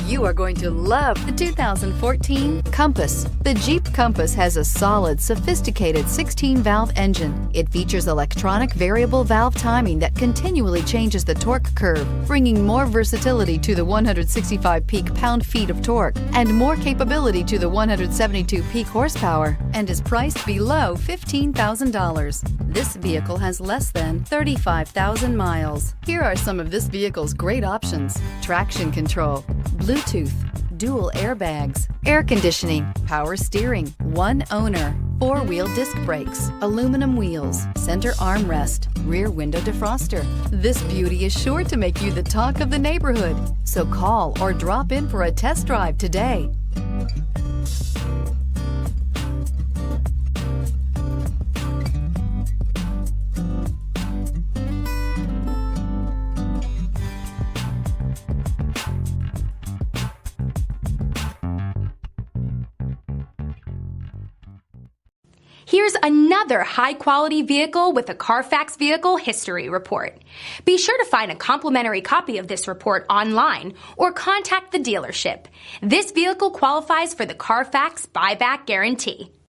You are going to love the 2014 Compass. The Jeep Compass has a solid, sophisticated 16-valve engine. It features electronic variable valve timing that continually changes the torque curve, bringing more versatility to the 165 peak pound-feet of torque and more capability to the 172 peak horsepower, and is priced below $15,000. This vehicle has less than 35,000 miles. Here are some of this vehicle's great options: traction control, Bluetooth, dual airbags, air conditioning, power steering, one owner, four-wheel disc brakes, aluminum wheels, center armrest, rear window defroster. This beauty is sure to make you the talk of the neighborhood. So call or drop in for a test drive today. Here's another high-quality vehicle with a CARFAX Vehicle History Report. Be sure to find a complimentary copy of this report online or contact the dealership. This vehicle qualifies for the CARFAX Buyback Guarantee.